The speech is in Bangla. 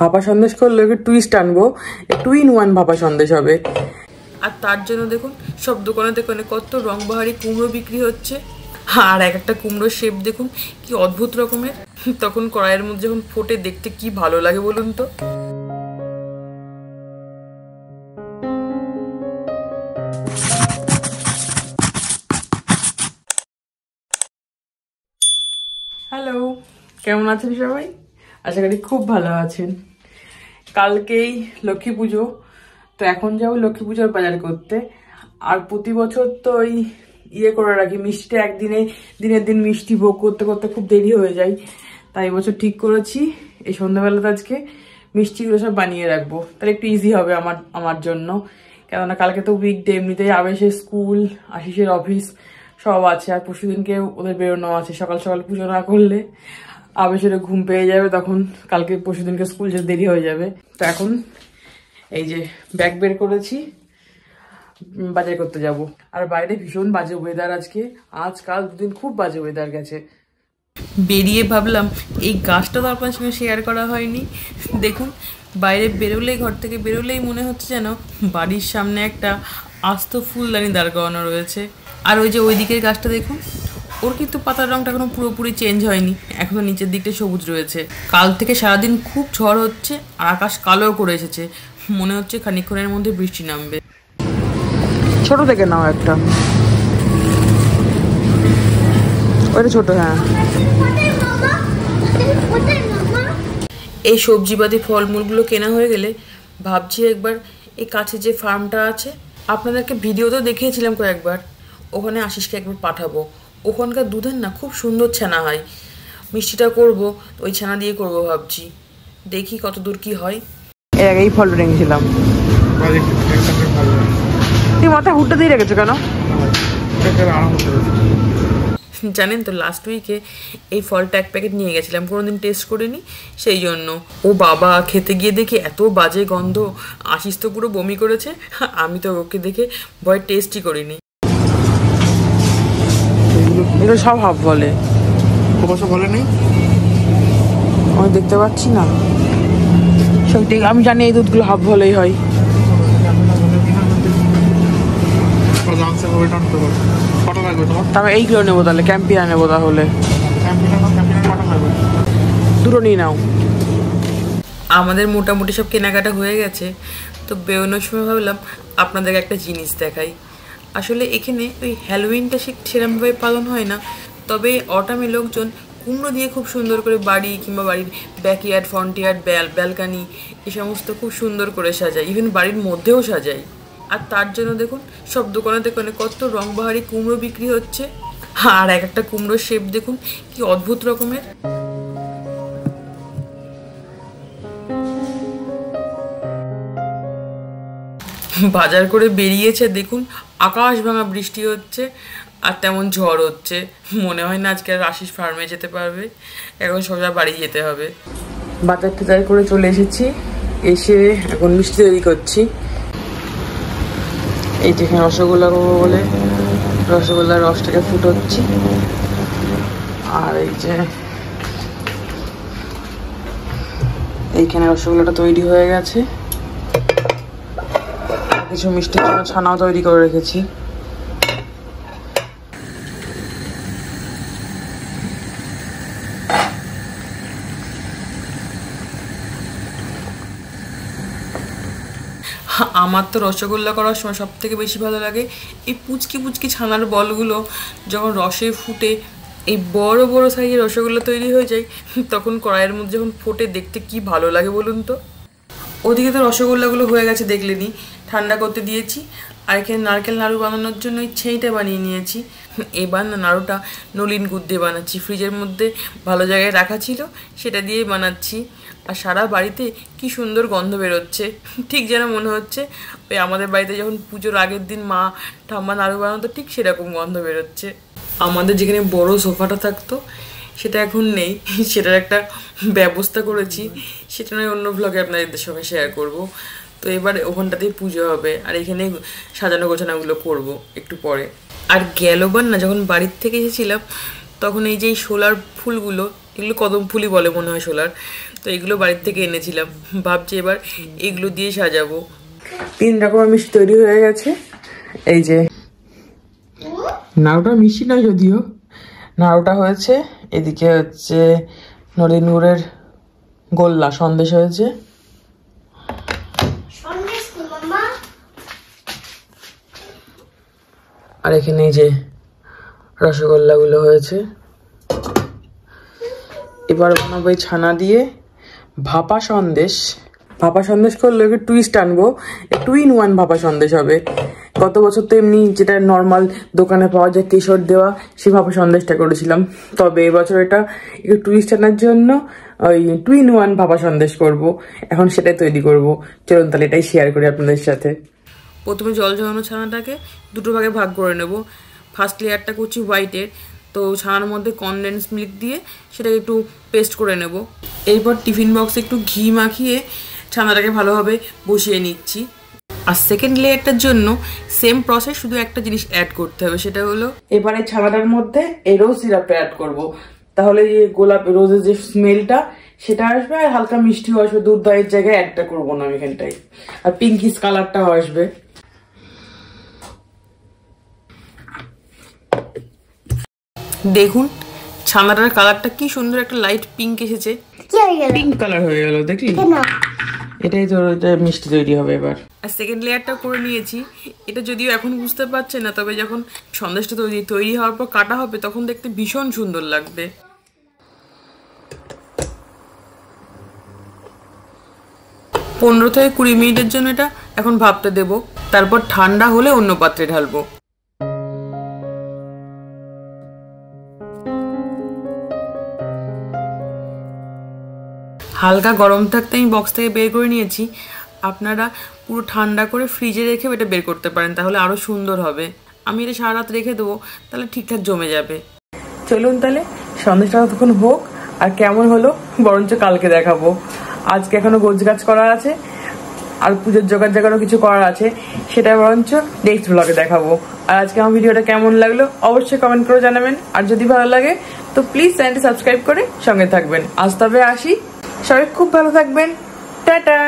ভাপা সন্দেশ করলে একটু টুইস্ট আনবো, 2-in-1 ভাপা সন্দেশ হবে। আর তার জন্য দেখুন সব দোকানে দোকানে কত রংবাহারি কুমড়ো বিক্রি হচ্ছে, আর এক একটা কুমড়োর শেপ দেখুন কি অদ্ভুত রকমের। তখন কড়াইয়ের মধ্যে যখন ফোটে দেখতে কি ভালো লাগে বলুন তো। হ্যালো, কেমন আছেন সবাই? আশা করি খুব ভালো আছেন। কালকেই লক্ষ্মী পুজো, তো এখন যাবো লক্ষ্মী পুজোর বাজার করতে। আর প্রতি বছর তো ওই করে রাখি, মিষ্টিটা একদিনে দিনের দিন মিষ্টি ভোগ করতে করতে খুব দেরি হয়ে যায়। তাই এবছর ঠিক করেছি এই সন্ধ্যাবেলাতে আজকে মিষ্টিগুলো সব বানিয়ে রাখবো, তাহলে একটু ইজি হবে আমার জন্য। কেননা কালকে তো উইকডে, এমনিতেই আবেশের স্কুল, আশিসের অফিস সব আছে, আর পরশুদিনকে ওদের বেরোনো আছে। সকাল সকাল পুজো না করলে আবেশের ঘুম পেয়ে যাবে, তখন কালকে পরশুদিনকে স্কুল যেতে দেরি হয়ে যাবে। তো এখন এই যে ব্যাগ বের করেছি, বাজার করতে যাব। আর বাইরে ভীষণ বাজে ওয়েদার আজকে, আজকাল দুদিন খুব বাজে ওয়েদার গেছে। বেরিয়ে ভাবলাম এই গাছটা তো আপনার সঙ্গে শেয়ার করা হয়নি। দেখুন বাইরে বেরোলেই, ঘর থেকে বেরোলেই মনে হচ্ছে যেন বাড়ির সামনে একটা আস্ত ফুলদানি দাঁড় করানো রয়েছে। আর ওই যে ওই দিকের গাছটা দেখুন, ওর কিন্তু পাতার রঙটা এখনো পুরোপুরি চেঞ্জ হয়নি, এখনো নিচের দিকটা সবুজ রয়েছে। কাল থেকে সারাদিন খুব ঝড় হচ্ছে, আর আকাশ কালো করে এসেছে, মনে হচ্ছে খানিকক্ষণের মধ্যে বৃষ্টি নামবে। ছোট থেকে নাও একটা, ওইটা ছোট। হ্যাঁ, এই সবজিবাদী ফলমূলগুলো কেনা হয়ে গেলে ভাবছি একবার এই কাছে যে ফার্মটা আছে, আপনাদেরকে ভিডিওতে দেখিয়েছিলাম কয়েকবার, ওখানে আশিসকে একবার পাঠাবো। ওখানকার দুধের না খুব সুন্দর ছানা হয়। মিষ্টিটা করব ওই ছানা দিয়ে করব ভাবছি, দেখি কত দূর কি হয়। এর আগেই ফল রেখেছিলাম। তুই মাথায় হুডটা দিয়ে রেখেছো কেন? জানেন তো লাস্ট উইকে এই ফলটা এক প্যাকেট নিয়ে গেছিলাম, কোনোদিন টেস্ট করিনি, সেই জন্য। ও বাবা, খেতে গিয়ে দেখি এত বাজে গন্ধ, আশিস তো পুরো বমি করেছে, আমি তো ওকে দেখে ভয় টেস্টই করিনি। এগুলো সব হাফ বলে, বলে নেই, আমি দেখতে পাচ্ছি না সত্যি। আমি জানি এই দুধগুলো হাফ বলেই হয়। তবে এইগুলো নেবো তাহলে, ক্যাম্পিয়ার নেবো তাহলে, দুটো নিয়ে নাও। আমাদের মোটামুটি সব কেনাকাটা হয়ে গেছে, তো বেরোনোর সময় ভাবলাম আপনাদেরকে একটা জিনিস দেখাই। আসলে এখানে ওই হ্যালোউইনটা সেরকমভাবে পালন হয় না, তবে অটামে লোকজন কুমড়ো দিয়ে খুব সুন্দর করে বাড়ি কিংবা বাড়ির ব্যাকইয়ার্ড, ফ্রন্ট ইয়ার্ড, ব্যালকানি এই সমস্ত খুব সুন্দর করে সাজায়, ইভেন বাড়ির মধ্যেও সাজায়। আর তার জন্য দেখুন সব দোকানে দোকানে কত রংবাহারি কুমড়ো বিক্রি হচ্ছে, আর এক একটা কুমড়োর শেপ দেখুন কি অদ্ভুত রকমের। বাজার করে বেরিয়েছে, দেখুন আকাশ ভাঙা বৃষ্টি হচ্ছে, আর তেমন ঝড় হচ্ছে। মনে হয় না আজকে আর আশিস ফার্মে যেতে পারবে, এখন সোজা বাড়ি যেতে হবে। বাজার টাজার করে চলে এসেছি, এসে এখন মিষ্টি তৈরি করছি। এই যেখানে রসগোল্লা করবো বলে রসগোল্লার রসটাকে ফুটোচ্ছি, আর এই যে এইখানে রসগোল্লাটা তৈরি হয়ে গেছে। কিছু মিষ্টির জন্য ছানাও তৈরি করে রেখেছি। আমার তো রসগোল্লা করার সময় সব থেকে বেশি ভালো লাগে এই পুচকি পুচকি ছানার বলগুলো যখন রসে ফুটে এই বড় বড় সাইজের রসগোল্লা তৈরি হয়ে যায়, তখন কড়াইয়ের মধ্যে যখন ফোটে দেখতে কি ভালো লাগে বলুন তো। ওদিকে তো রসগোল্লাগুলো হয়ে গেছে দেখলেনি, ঠান্ডা করতে দিয়েছি। আর এখানে নারকেল নাড়ু বানানোর জন্য ওই ছেঁইটা বানিয়ে নিয়েছি। এবার না নাড়ুটা নলিন গুড় দিয়ে বানাচ্ছি, ফ্রিজের মধ্যে ভালো জায়গায় রাখা ছিল, সেটা দিয়েই বানাচ্ছি। আর সারা বাড়িতে কি সুন্দর গন্ধ বেরোচ্ছে, ঠিক যেন মনে হচ্ছে ওই আমাদের বাড়িতে যখন পুজোর আগের দিন মা ঠাম্মা নাড়ু বানাতো ঠিক সেরকম গন্ধ বেরোচ্ছে। আমাদের যেখানে বড় সোফাটা থাকতো সেটা এখন নেই, সেটার একটা ব্যবস্থা করেছি, সেটা নয় অন্য ব্লগে আপনাদের সঙ্গে শেয়ার করব। তো এবার ওখানটাতেই পুজো হবে, আর এখানে সাজানো গোছানোগুলো করব একটু পরে। আর গেলবার না যখন বাড়ির থেকে এসেছিলাম তখন এই যে শোলার ফুলগুলো, এগুলো কদম ফুলই বলে মনে হয় শোলার, তো এগুলো বাড়ির থেকে এনেছিলাম। ভাবছি এবার এগুলো দিয়ে সাজাবো। 3 রকমের মিষ্টি তৈরি হয়ে গেছে। এই যে নাড়ুটা মিষ্টি নয় যদিও, নাড়ুটা হয়েছে, এদিকে হচ্ছে নলেন গুড়ের গোল্লা সন্দেশ হয়েছে, আর এখানে এই যে রসগোল্লা গুলো হয়েছে। এবার বানাবো এই ছানা দিয়ে ভাপা সন্দেশ। ভাপা সন্দেশ করলে একটু টুইস্ট আনবো, 2-in-1 ভাপা সন্দেশ হবে। গত বছর তো এমনি যেটা নর্মাল দোকানে পাওয়া যায় কেশর দেওয়া, সেই ভাপা সন্দেশটা করেছিলাম। তবে এবছর এটা একটু টুইস্ট আনার জন্য ওই 2-in-1 ভাপা সন্দেশ করব। এখন সেটাই তৈরি করব। চলুন তাহলে এটাই শেয়ার করি আপনাদের সাথে। প্রথমে জল জমানো ছানাটাকে 2 ভাগে ভাগ করে নেব। ফার্স্ট লেয়ারটা করছি হোয়াইটের, তো ছানার মধ্যে কনডেন্স মিল্ক দিয়ে সেটাকে একটু পেস্ট করে নেব। এরপর টিফিন বক্সে একটু ঘি মাখিয়ে ছানাটাকে ভালোভাবে বসিয়ে নিচ্ছি। আর সেকেন্ড লেয়ারটার জন্য সেম প্রসেস, শুধু একটা জিনিস অ্যাড করতে হবে, সেটা হলো এবারে ছানাটার মধ্যে এই রোজ সিরাপটা অ্যাড করব। তাহলে এই গোলাপ রোজের যে স্মেলটা সেটা আসবে, আর হালকা মিষ্টিও আসবে। দুধ দইয়ের জায়গায় অ্যাডটা করবো না আমি এখানটাই, আর পিঙ্কিশ কালারটাও আসবে। দেখুন ছানাটার কালারটা কি সুন্দর, একটা লাইট পিঙ্ক এসেছে, পিঙ্ক কালার হয়ে গেল। দেখলি, এটাই তো মিষ্টি তৈরি হবে এবার। আর সেকেন্ড লেয়ারটা করে নিয়েছি। এটা যদিও এখন বুঝতে পারছে না, তবে যখন সন্দেশটা তৈরি হওয়ার পর কাটা হবে তখন দেখতে ভীষণ সুন্দর লাগবে। পনেরো থেকে 20 মিনিটের জন্য এটা এখন ভাপতে দেব। তারপর ঠান্ডা হলে অন্য পাত্রে ঢালবো। হালকা গরম থাকতে আমি বক্স থেকে বের করে নিয়েছি। আপনারা পুরো ঠান্ডা করে ফ্রিজে রেখে এটা বের করতে পারেন, তাহলে আরও সুন্দর হবে। আমি এটা সারা রাত রেখে দেবো, তাহলে ঠিকঠাক জমে যাবে। চলুন তাহলে সন্দেশটা তখন হোক, আর কেমন হলো বরঞ্চ কালকে দেখাবো। আজকে এখনো গোছগাছ করা আছে, আর পুজোর জোগাড় জাগারও কিছু করার আছে, সেটা বরঞ্চ নেক্সট ব্লগে দেখাবো। আর আজকে আমার ভিডিওটা কেমন লাগলো অবশ্যই কমেন্ট করে জানাবেন। আর যদি ভালো লাগে তো প্লিজ চ্যানেলটি সাবস্ক্রাইব করে সঙ্গে থাকবেন। আজ তবে আসি, সবাই খুব ভালো থাকবেন, টাটা।